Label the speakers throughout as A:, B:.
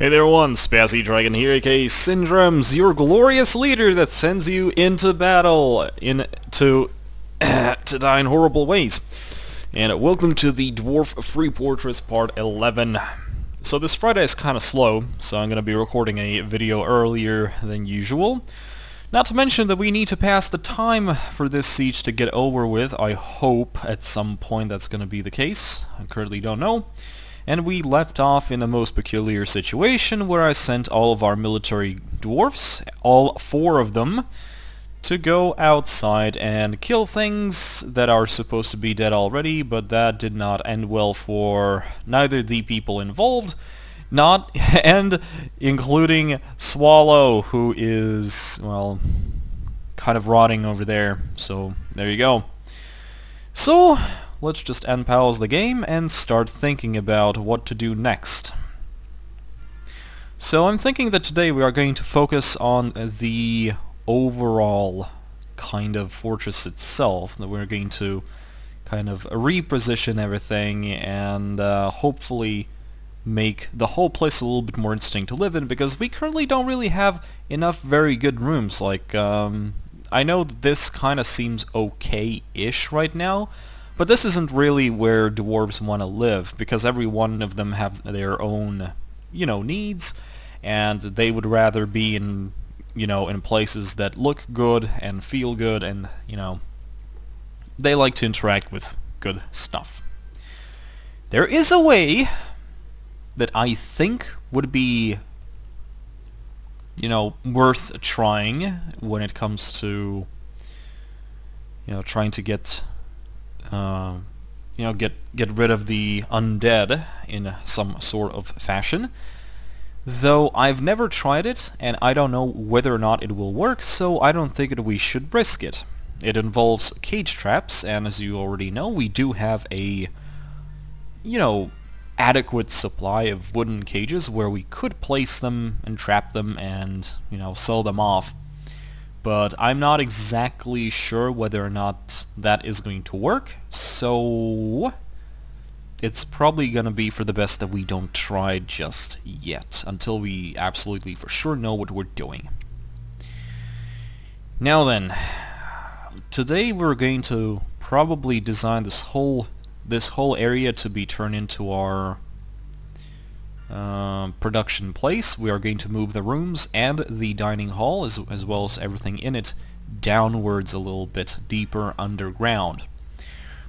A: Hey there everyone, Spazzy Dragon here, aka Syndromes, your glorious leader that sends you into battle, to die in horrible ways. And welcome to the Dwarf Freeportress Part 11. So this Friday is kind of slow, so I'm going to be recording a video earlier than usual. Not to mention that we need to pass the time for this siege to get over with. I hope at some point that's going to be the case. I currently don't know. And we left off in a most peculiar situation where I sent all of our military dwarfs, all 4 of them, to go outside and kill things that are supposed to be dead already, but that did not end well for neither the people involved, and including Swallow, who is, well, kind of rotting over there. So there you go. So let's just unpause the game and start thinking about what to do next. So I'm thinking that today we are going to focus on the overall kind of fortress itself, that we're going to kind of reposition everything and hopefully make the whole place a little bit more interesting to live in, because we currently don't really have enough very good rooms. Like, I know that this kind of seems okay-ish right now, but this isn't really where dwarves want to live, because every one of them have their own, needs, and they would rather be in, in places that look good and feel good, and, they like to interact with good stuff. There is a way that I think would be, worth trying when it comes to, trying to get get rid of the undead in some sort of fashion. Though I've never tried it, and I don't know whether or not it will work, so I don't think that we should risk it. It involves cage traps, and as you already know, we do have a, adequate supply of wooden cages where we could place them and trap them and, sell them off. But I'm not exactly sure whether or not that is going to work, so it's probably going to be for the best that we don't try just yet, until we absolutely for sure know what we're doing. Now then, today we're going to probably design this whole area to be turned into our production place. We are going to move the rooms and the dining hall, as well as everything in it, downwards a little bit deeper underground.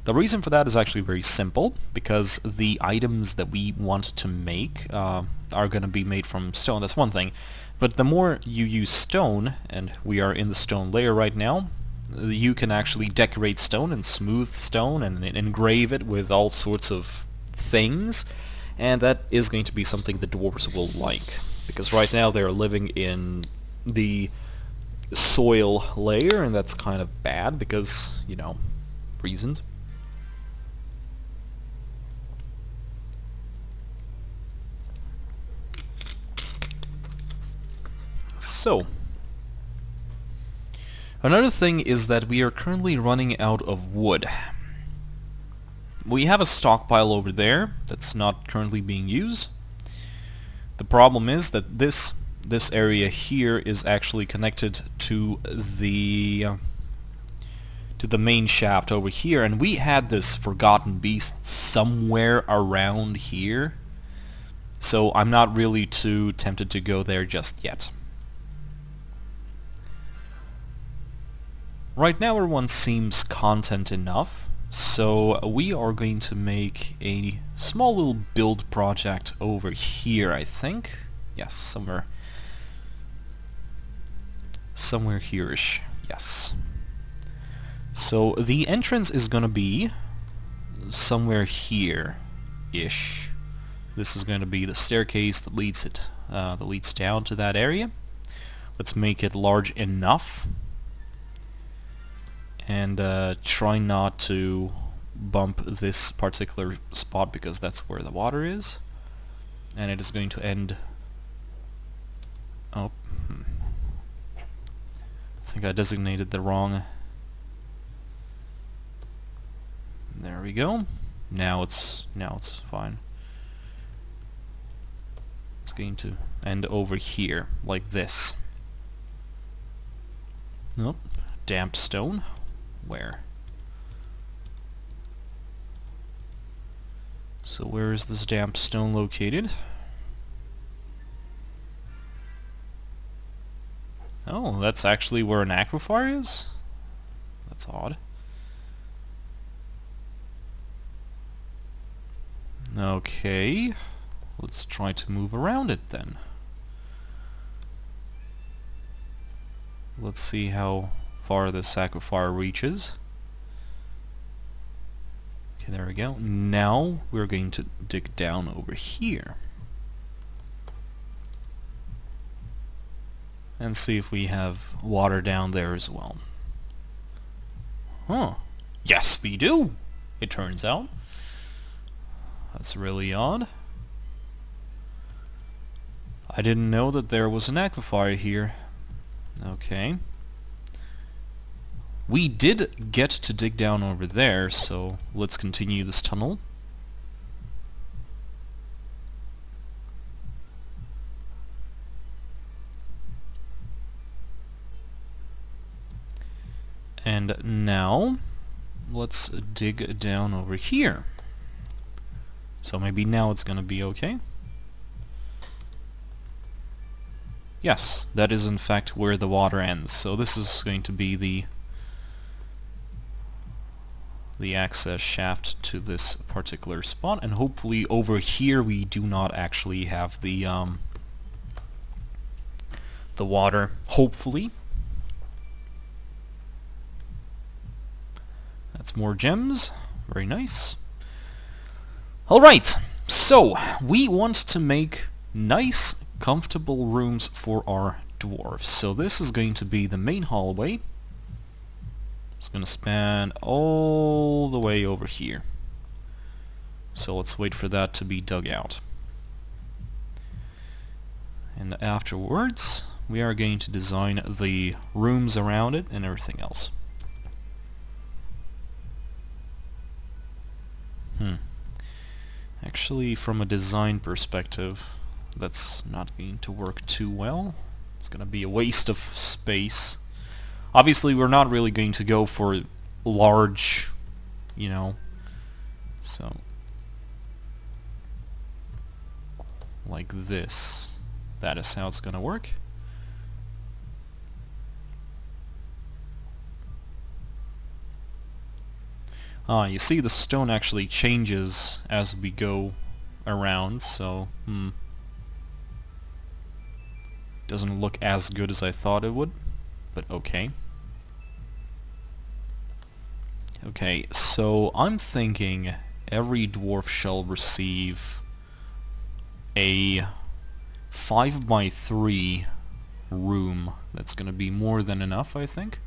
A: The reason for that is actually very simple, because the items that we want to make are going to be made from stone. That's one thing. But the more you use stone, and we are in the stone layer right now, you can actually decorate stone and smooth stone and engrave it with all sorts of things. And that is going to be something the dwarves will like, because right now they're living in the soil layer, and that's kind of bad because, reasons. So, another thing is that we are currently running out of wood. We have a stockpile over there that's not currently being used. The problem is that this area here is actually connected to the main shaft over here, and we had this forgotten beast somewhere around here, so I'm not really too tempted to go there just yet. Right now everyone seems content enough, so we are going to make a small little build project over here, I think. Yes, somewhere here-ish. Yes. So the entrance is going to be somewhere here-ish. This is going to be the staircase that leads down to that area. Let's make it large enough, and try not to bump this particular spot, because that's where the water is, and it is going to end... Oh, I think I designated the wrong... There we go. Now it's fine. It's going to end over here, like this. Nope. Damp stone. Where? So where is this damp stone located? Oh, that's actually where an aquifer is? That's odd. Okay. Let's try to move around it then. Let's see how far this aquifer reaches. Okay, there we go. Now we're going to dig down over here. And see if we have water down there as well. Huh. Yes, we do! It turns out. That's really odd. I didn't know that there was an aquifer here. Okay. We did get to dig down over there, so let's continue this tunnel. And now, let's dig down over here. So maybe now it's gonna be okay. Yes, that is in fact where the water ends. So this is going to be the access shaft to this particular spot, and hopefully over here we do not actually have the water. Hopefully. That's more gems. Very nice. Alright, so we want to make nice, comfortable rooms for our dwarves. So this is going to be the main hallway. It's going to span all the way over here. So let's wait for that to be dug out. And afterwards, we are going to design the rooms around it and everything else. Actually, from a design perspective, that's not going to work too well. It's going to be a waste of space. Obviously, we're not really going to go for large, you know, so like this. That is how it's going to work. You see the stone actually changes as we go around, so doesn't look as good as I thought it would, but okay. Okay, so I'm thinking every dwarf shall receive a 5x3 room. That's gonna be more than enough, I think.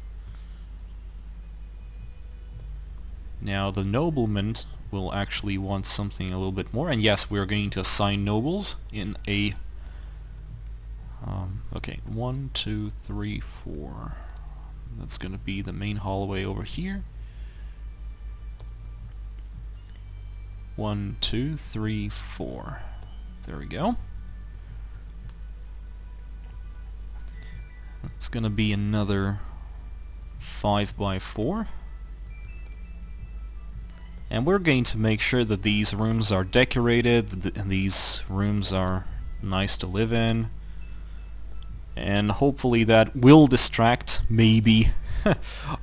A: Now the noblemen will actually want something a little bit more, and yes, we're going to assign nobles in a okay, 1, 2, 3, 4. That's gonna be the main hallway over here. 1, 2, 3, 4. There we go. It's gonna be another 5x4. And we're going to make sure that these rooms are decorated, and these rooms are nice to live in. And hopefully that will distract, maybe,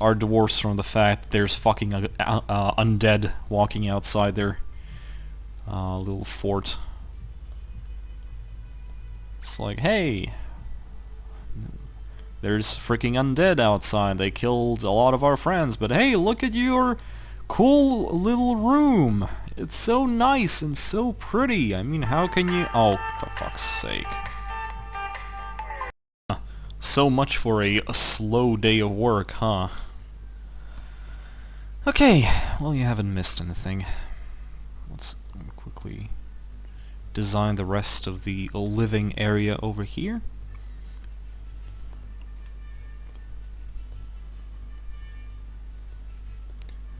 A: our dwarves from the fact that there's fucking undead walking outside their little fort. It's like, hey, there's freaking undead outside. They killed a lot of our friends, but hey, look at your cool little room. It's so nice and so pretty. I mean, how can you... Oh, for fuck's sake. So much for a slow day of work, huh? Okay, well, you haven't missed anything. Let's quickly design the rest of the living area over here.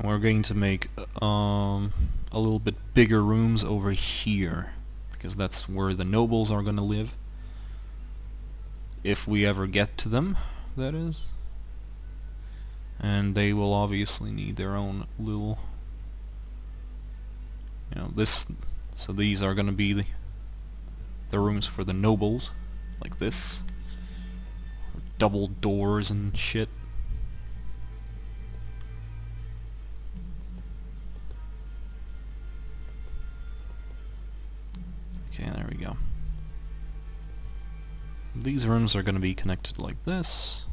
A: We're going to make a little bit bigger rooms over here, because that's where the nobles are gonna live. If we ever get to them, that is. And they will obviously need their own little, so these are gonna be the rooms for the nobles, like this. Double doors and shit. Okay, there we go. These rooms are going to be connected like this.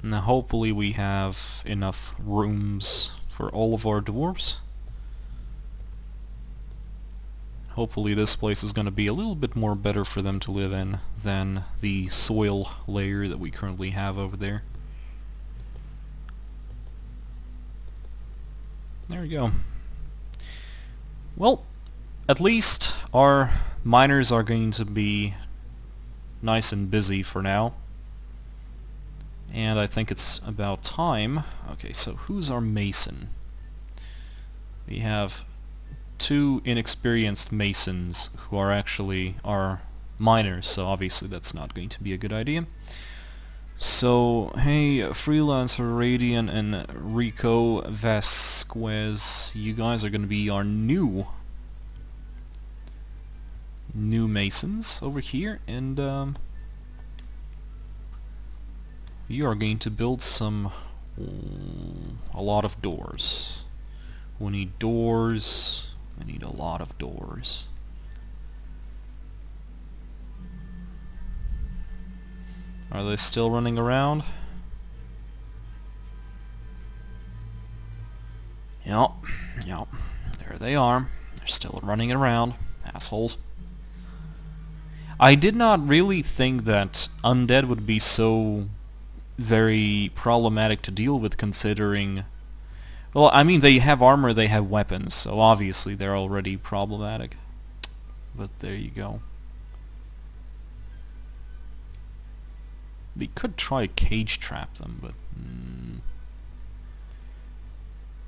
A: Now hopefully we have enough rooms for all of our dwarves. Hopefully this place is going to be a little bit more better for them to live in than the soil layer that we currently have over there. There we go. Well, at least our miners are going to be nice and busy for now. And I think it's about time. Okay, so who's our mason? We have 2 inexperienced masons who are actually our miners, so obviously that's not going to be a good idea. So, hey, Freelancer Radian and Rico Vasquez, you guys are going to be our new masons over here, and you are going to build a lot of doors. We need doors. We need a lot of doors. Are they still running around? Yep. There they are. They're still running around. Assholes. I did not really think that undead would be so very problematic to deal with, considering... Well, I mean, they have armor, they have weapons, so obviously they're already problematic. But there you go. We could try cage trap them, but...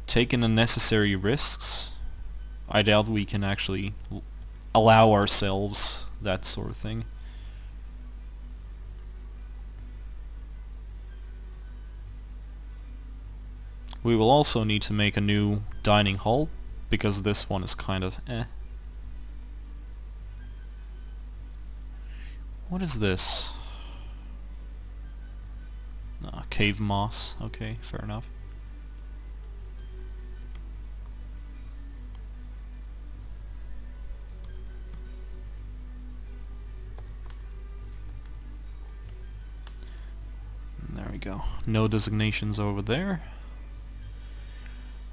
A: taking unnecessary risks? I doubt we can actually allow ourselves that sort of thing. We will also need to make a new dining hall, because this one is kind of eh. What is this? Cave moss. Okay, fair enough. There we go. No designations over there.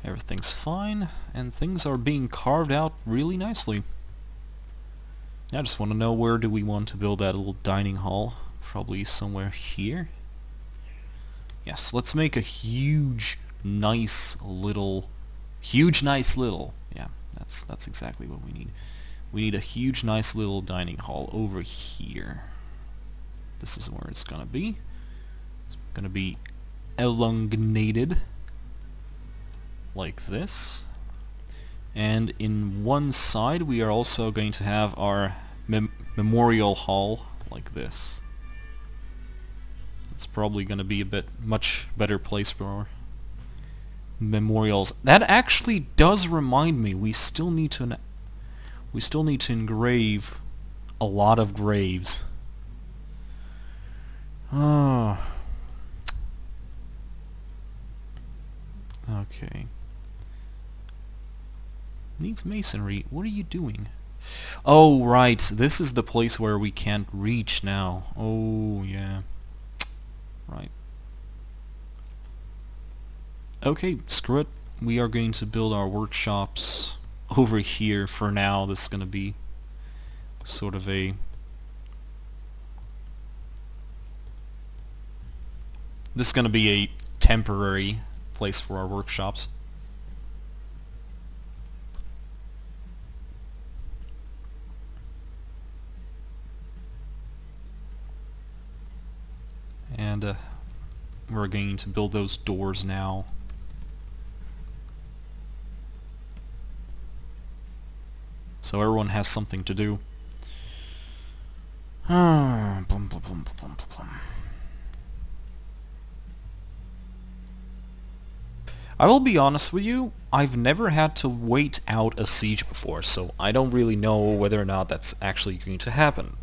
A: Everything's fine, and things are being carved out really nicely. I just want to know, where do we want to build that little dining hall? Probably somewhere here. Yes, let's make a huge, nice little... Yeah, that's exactly what we need. We need a huge, nice little dining hall over here. This is where it's gonna be. It's gonna be elongated like this. And in one side we are also going to have our memorial hall like this. It's probably going to be a much better place for our memorials. That actually does remind me, we still need to engrave a lot of graves. Oh. Okay. Needs masonry. What are you doing? Oh, right. This is the place where we can't reach now. Oh, yeah. Right. Okay, screw it. We are going to build our workshops over here for now. This is going to be sort of a... This is going to be a temporary place for our workshops. And we're going to build those doors now. so everyone has something to do. Blum, blum, blum, blum, blum, blum. I will be honest with you, I've never had to wait out a siege before, so I don't really know whether or not that's actually going to happen.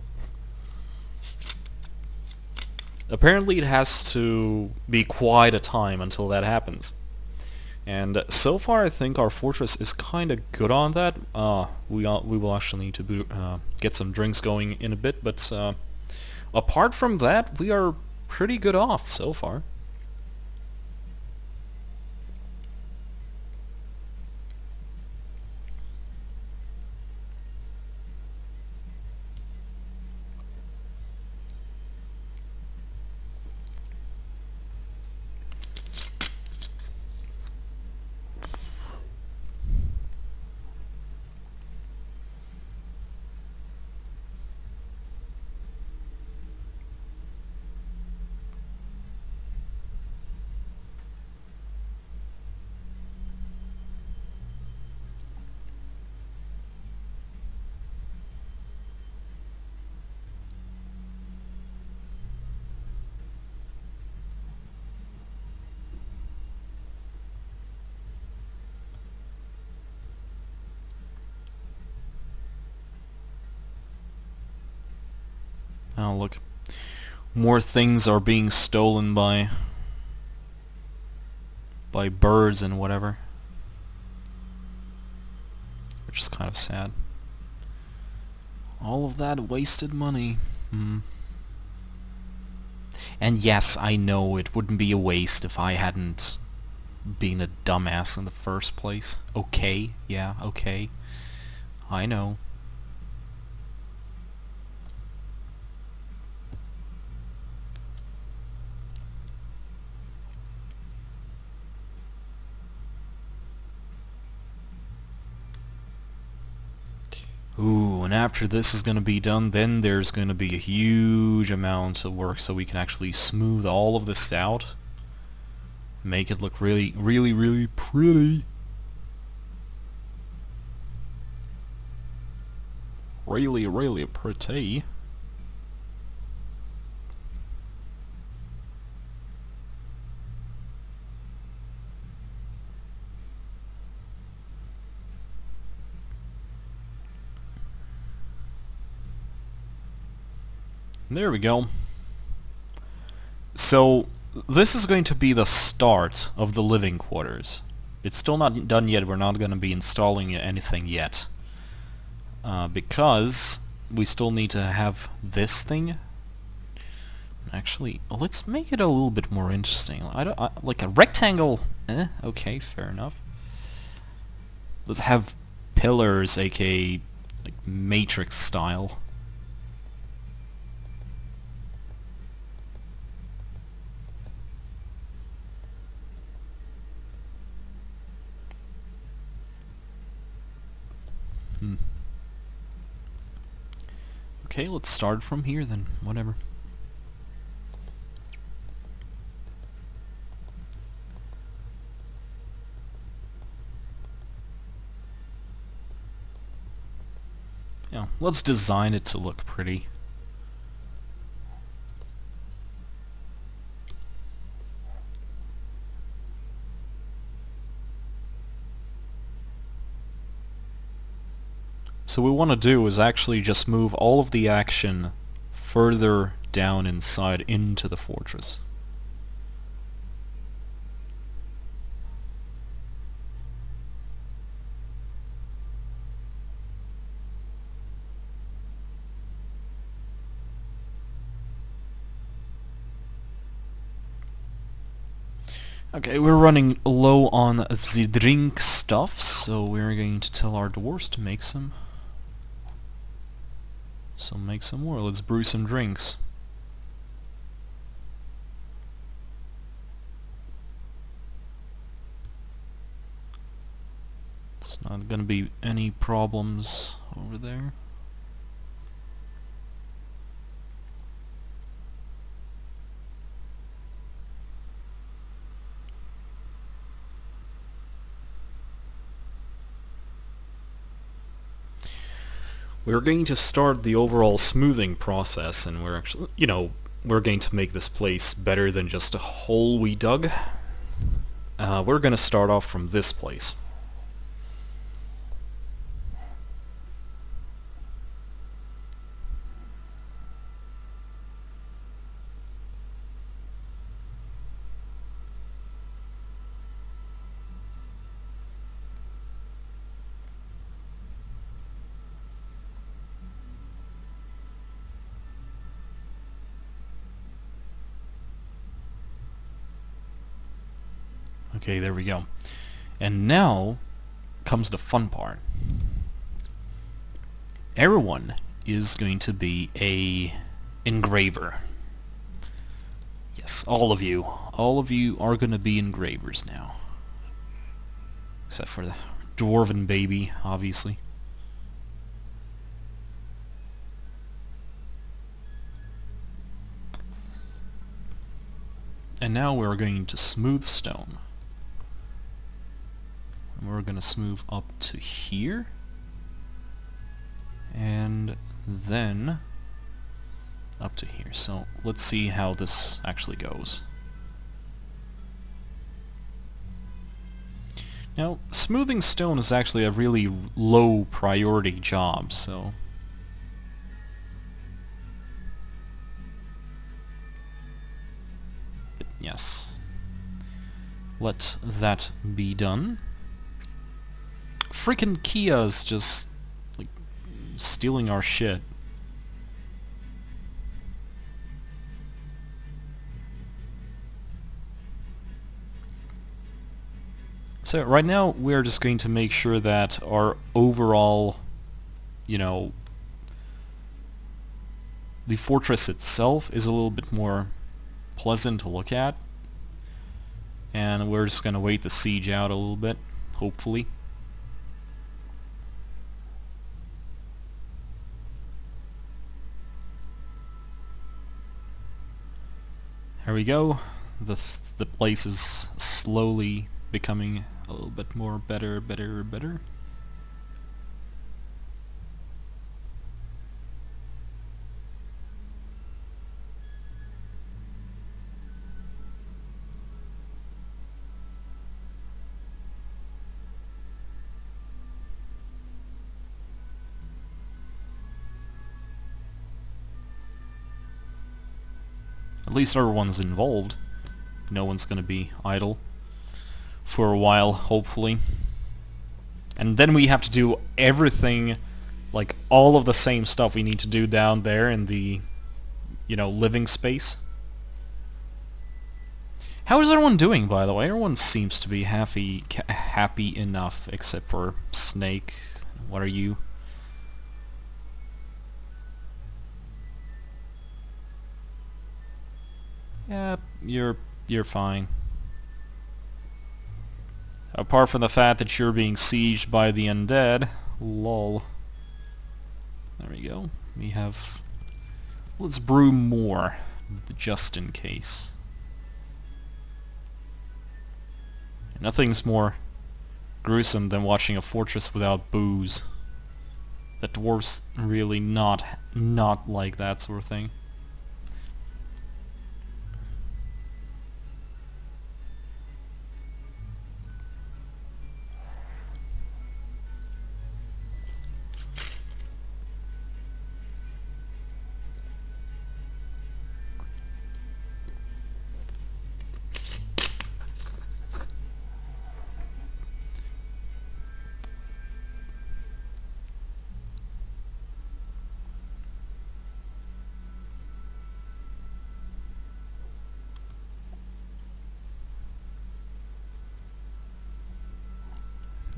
A: Apparently it has to be quite a time until that happens. And so far I think our fortress is kind of good on that. We will actually need to get some drinks going in a bit, but apart from that, we are pretty good off so far. Oh look, more things are being stolen by birds and whatever, which is kind of sad. All of that wasted money. And yes, I know it wouldn't be a waste if I hadn't been a dumbass in the first place. Okay, yeah, okay. I know. Ooh, and after this is going to be done, then there's going to be a huge amount of work so we can actually smooth all of this out. Make it look really, really, really pretty. Really, really pretty. There we go. So, this is going to be the start of the living quarters. It's still not done yet, we're not going to be installing anything yet. Because we still need to have this thing. Actually, let's make it a little bit more interesting. Like a rectangle, okay, fair enough. Let's have pillars, aka like matrix style. Okay, let's start from here then, whatever. Yeah, let's design it to look pretty. So what we want to do is actually just move all of the action further down inside into the fortress. Okay, we're running low on the drink stuff, so we're going to tell our dwarves to make some. So make some more. Let's brew some drinks. It's not gonna be any problems over there. We're going to start the overall smoothing process, and we're actually, we're going to make this place better than just a hole we dug. We're going to start off from this place. Okay, there we go. And now comes the fun part. Everyone is going to be a engraver. Yes, all of you. All of you are going to be engravers now. Except for the dwarven baby, obviously. And now we're going to smooth stone. We're going to smooth up to here, and then up to here. So let's see how this actually goes. Now, smoothing stone is actually a really low priority job, so yes, let that be done. Freaking Kia's just like stealing our shit. So right now we're just going to make sure that our overall, the fortress itself is a little bit more pleasant to look at. And we're just going to wait the siege out a little bit, hopefully. There we go. The place is slowly becoming a little bit more better. At least everyone's involved. No one's gonna be idle for a while, hopefully. And then we have to do everything, like all of the same stuff we need to do down there in the, living space. How is everyone doing, by the way? Everyone seems to be happy enough, except for Snake. What are you? Yeah, you're fine. Apart from the fact that you're being sieged by the undead. Lol. There we go. We have... Let's brew more, just in case. Nothing's more gruesome than watching a fortress without booze. The dwarves really not like that sort of thing.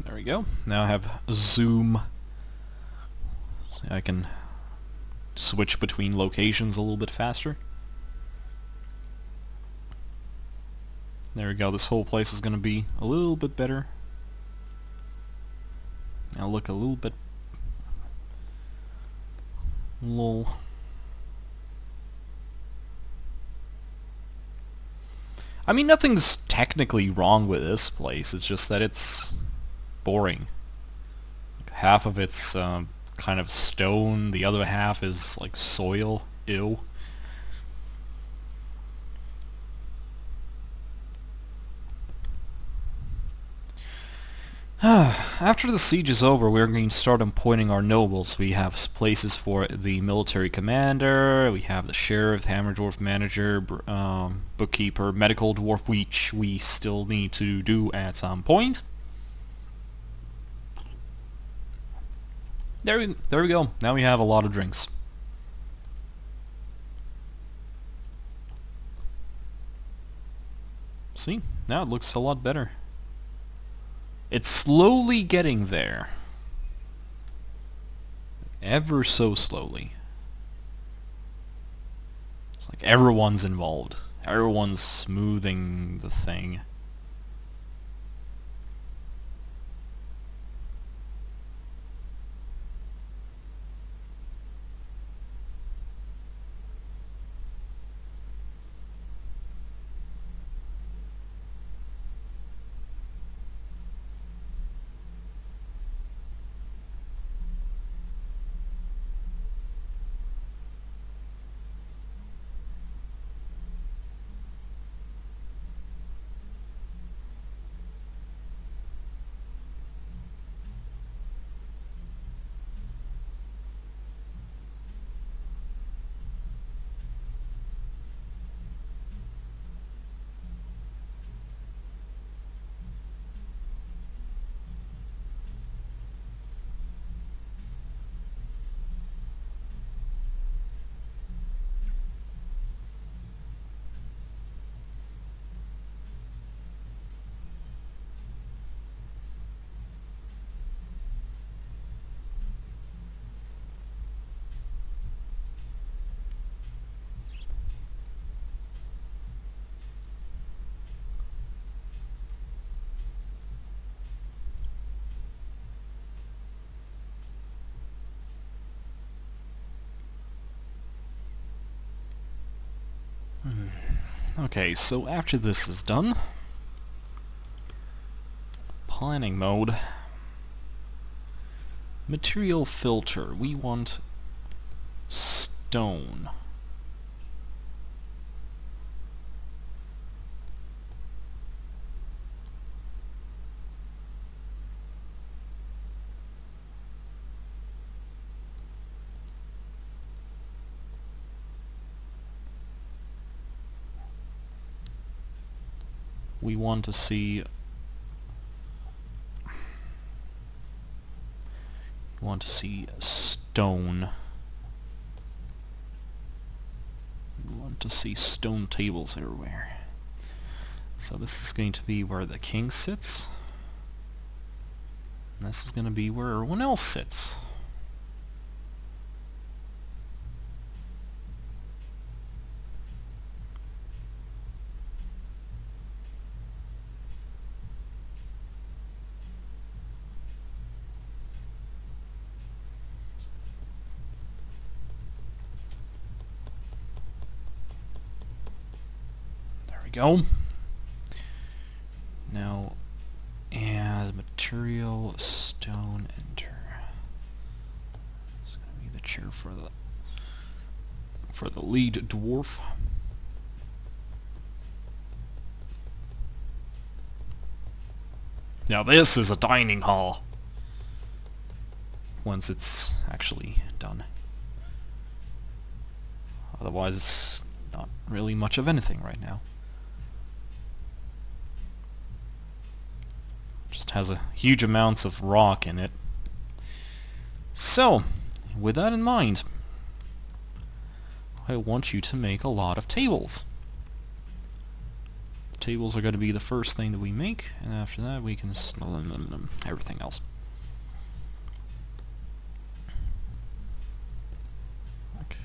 A: There we go. Now I have zoom, so I can switch between locations a little bit faster. There we go. This whole place is going to be a little bit better. Now look a little bit... Lol. I mean, nothing's technically wrong with this place. It's just that it's boring. Half of it's kind of stone, the other half is like soil. Ew. After the siege is over, we're going to start appointing our nobles. We have places for the military commander, we have the sheriff, hammer dwarf manager, bookkeeper, medical dwarf, which we still need to do at some point. There we go. Now we have a lot of drinks. See? Now it looks a lot better. It's slowly getting there. Ever so slowly. It's like everyone's involved. Everyone's smoothing the thing. Okay, so after this is done, planning mode, material filter, we want stone. We want to see stone. We want to see stone tables everywhere. So this is going to be where the king sits. And this is going to be where everyone else sits. Go. Now add material, stone, enter. It's gonna be the chair for the lead dwarf. Now this is a dining hall. Once it's actually done. Otherwise it's not really much of anything right now. Just has a huge amounts of rock in it. So, with that in mind, I want you to make a lot of tables. Tables are going to be the first thing that we make, and after that we can everything else. Okay.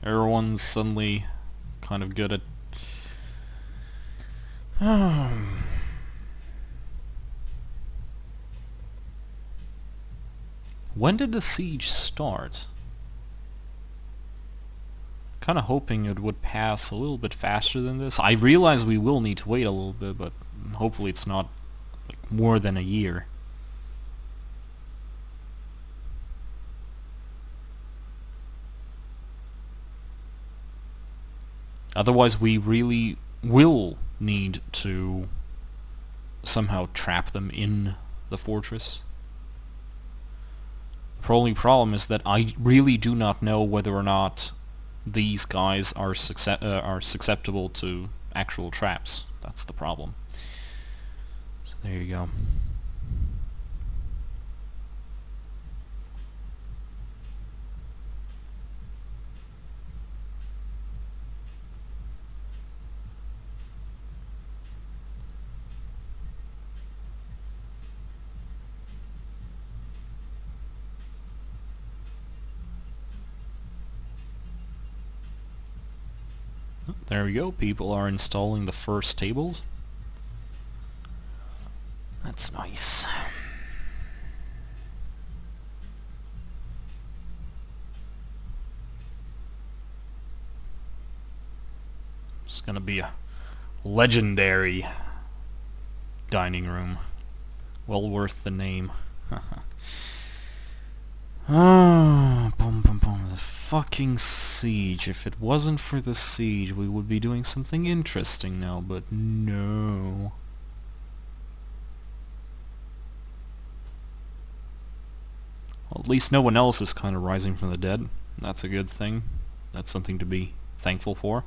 A: Everyone's suddenly kind of good at when did the siege start? Kind of hoping it would pass a little bit faster than this. I realize we will need to wait a little bit, but hopefully it's not like more than a year. Otherwise we really will need to somehow trap them in the fortress. The only problem is that I really do not know whether or not these guys are susceptible to actual traps. That's the problem. So there you go. There we go. People are installing the first tables. That's nice. It's gonna be a legendary dining room. Well worth the name. Ah, boom, boom, boom. The fucking siege. If it wasn't for the siege, we would be doing something interesting now, but no. Well, at least no one else is kind of rising from the dead. That's a good thing. That's something to be thankful for.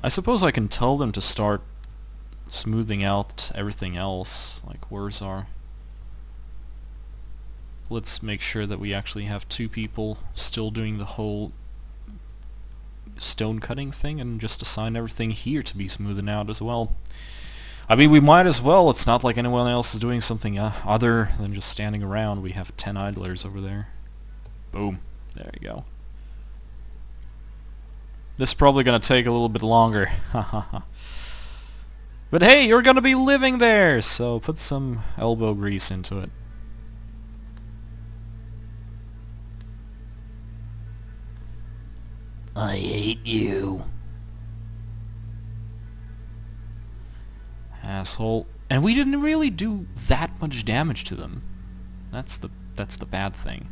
A: I suppose I can tell them to start smoothing out everything else. Like, where's our... Let's make sure that we actually have 2 people still doing the whole stone cutting thing, and just assign everything here to be smoothed out as well. I mean, we might as well. It's not like anyone else is doing something other than just standing around. We have 10 idlers over there. Boom. There you go. This is probably going to take a little bit longer. But hey, you're going to be living there, so put some elbow grease into it. I hate you. Asshole. And we didn't really do that much damage to them. That's the bad thing.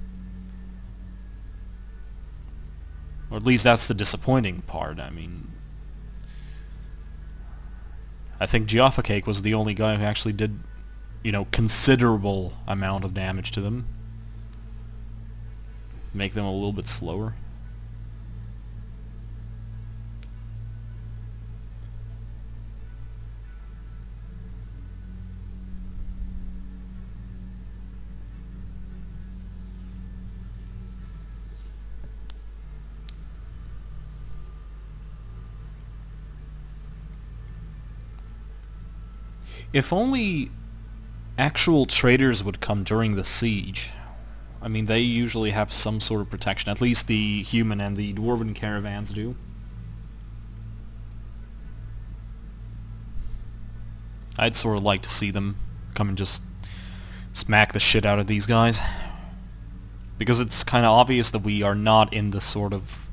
A: Or at least that's the disappointing part. I mean, I think Jaffa Cake was the only guy who actually did, you know, considerable amount of damage to them. Make them a little bit slower. If only actual traders would come during the siege. I mean, they usually have some sort of protection. At least the human and the dwarven caravans do. I'd sort of like to see them come and just smack the shit out of these guys. Because it's kind of obvious that we are not in the sort of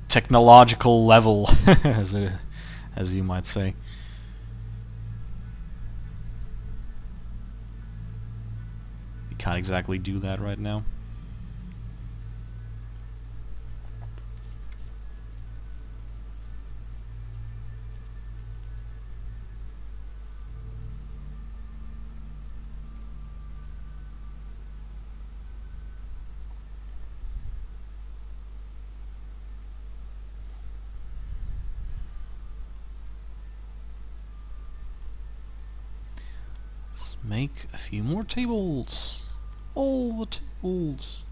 A: technological level, as you might say. Can't exactly do that right now. Let's make a few more tables. All the tables.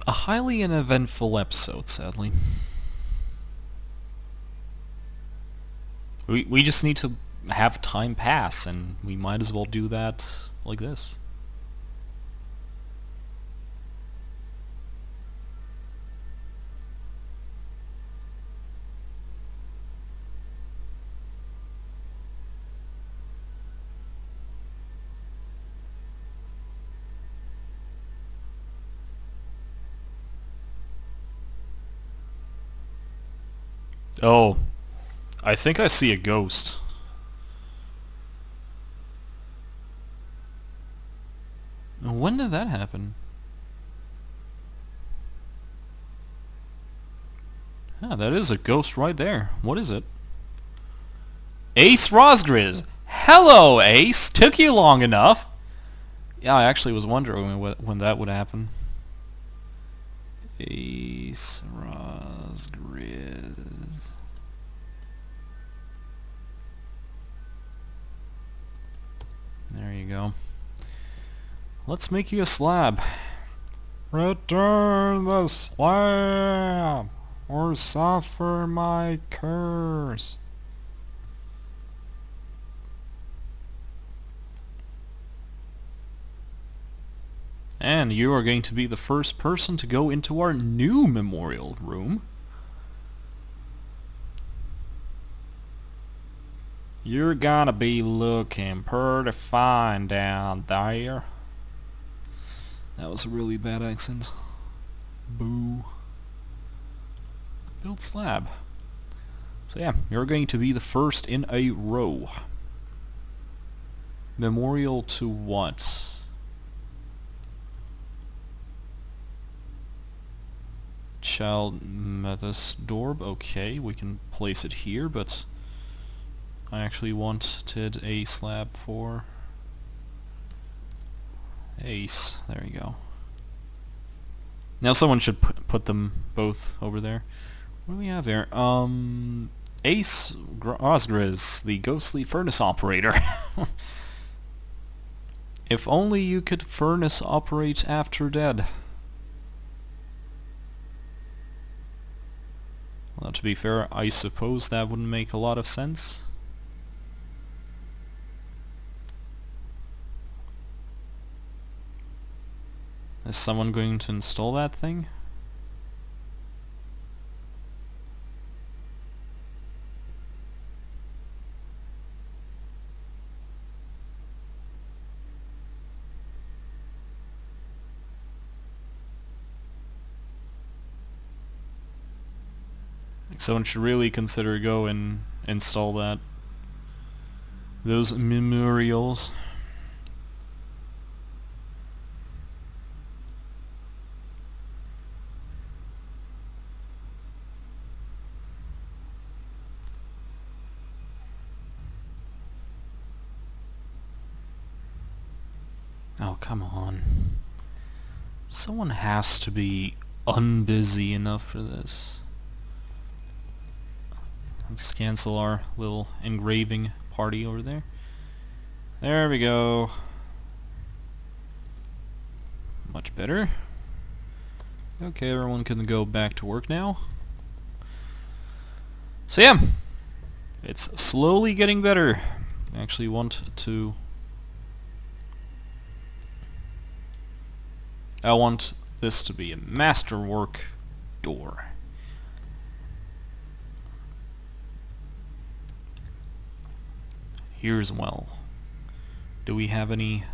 A: A highly uneventful episode, sadly. We just need to have time pass, and we might as well do that like this. Oh, I think I see a ghost. When did that happen? Ah, that is a ghost right there. What is it? Ace Rosgriz! Hello, Ace! Took you long enough! Yeah, I actually was wondering when that would happen. Ace Rosgriz. There you go. Let's make you a slab. Return the slab, or suffer my curse. And you are going to be the first person to go into our new memorial room. You're gonna be looking pretty fine down there. That was a really bad accent. Boo. Build slab. So yeah, you're going to be the first in a row. Memorial to what? Child Metis Dorb. Okay, we can place it here, but I actually wanted a slab for Ace. There you go. Now someone should put them both over there. What do we have here? Ace Osgriz, the ghostly furnace operator. If only you could furnace operate after dead. Well, to be fair, I suppose that wouldn't make a lot of sense. Is someone going to install that thing? Someone should really consider go and install that. Those memorials. Oh, come on. Someone has to be unbusy enough for this. Let's cancel our little engraving party over there. There we go. Much better. Okay, everyone can go back to work now. So yeah, it's slowly getting better. I actually want to... I want this to be a masterwork door. Here's well. Do we have any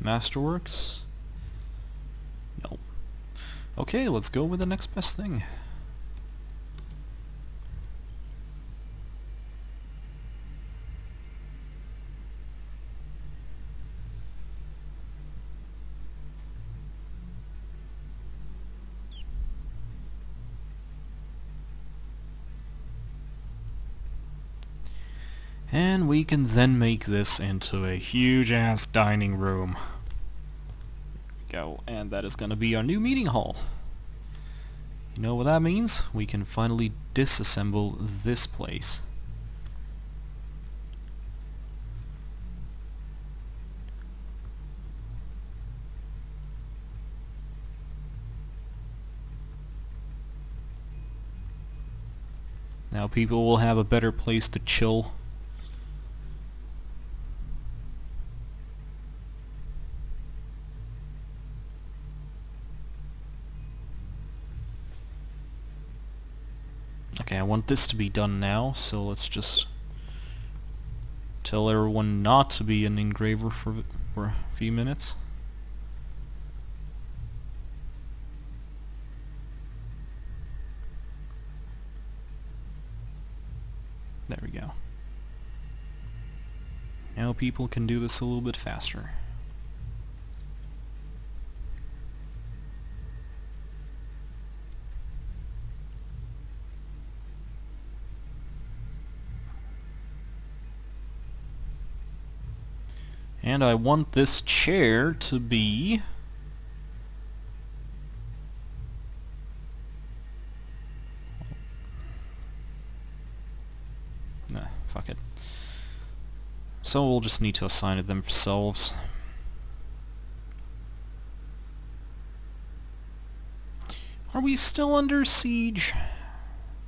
A: masterworks? No. Okay, let's go with the next best thing. And we can then make this into a huge-ass dining room. There we go, and that is going to be our new meeting hall. You know what that means? We can finally disassemble this place. Now people will have a better place to chill. Okay, I want this to be done now, so let's just tell everyone not to be an engraver for a few minutes. now people can do this a little bit faster. And I want this chair to be... Nah, fuck it. So we'll just need to assign it themselves. Are we still under siege?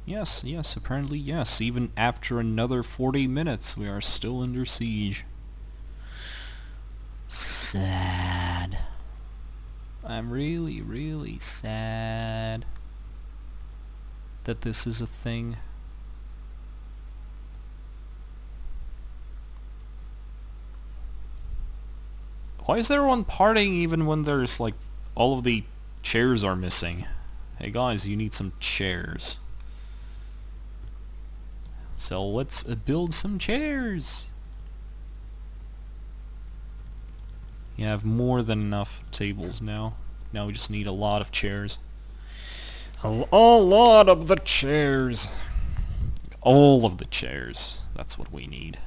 A: Yes, yes, apparently yes. Even after another 40 minutes, we are still under siege. Sad. I'm really, really sad that this is a thing. Why is everyone partying even when there's like all of the chairs are missing? Hey guys, you need some chairs. So let's build some chairs. You have more than enough tables now. Now we just need a lot of chairs. A lot of the chairs. All of the chairs. That's what we need.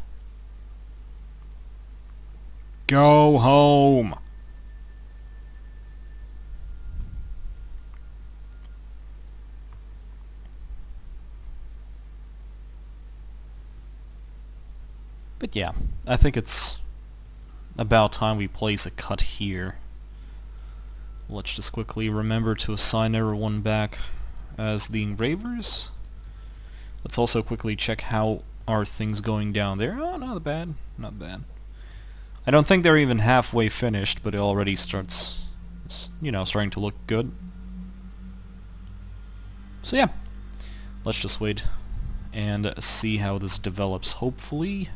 A: Go home. But yeah, I think it's about time we place a cut here. Let's just quickly remember to assign everyone back as the engravers. Let's also quickly check how are things going down there. Oh, not bad, not bad. I don't think they're even halfway finished, but it already starts, you know, starting to look good. So yeah, let's just wait and see how this develops. Hopefully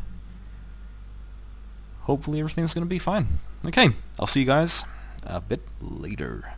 A: everything's gonna be fine. Okay, I'll see you guys a bit later.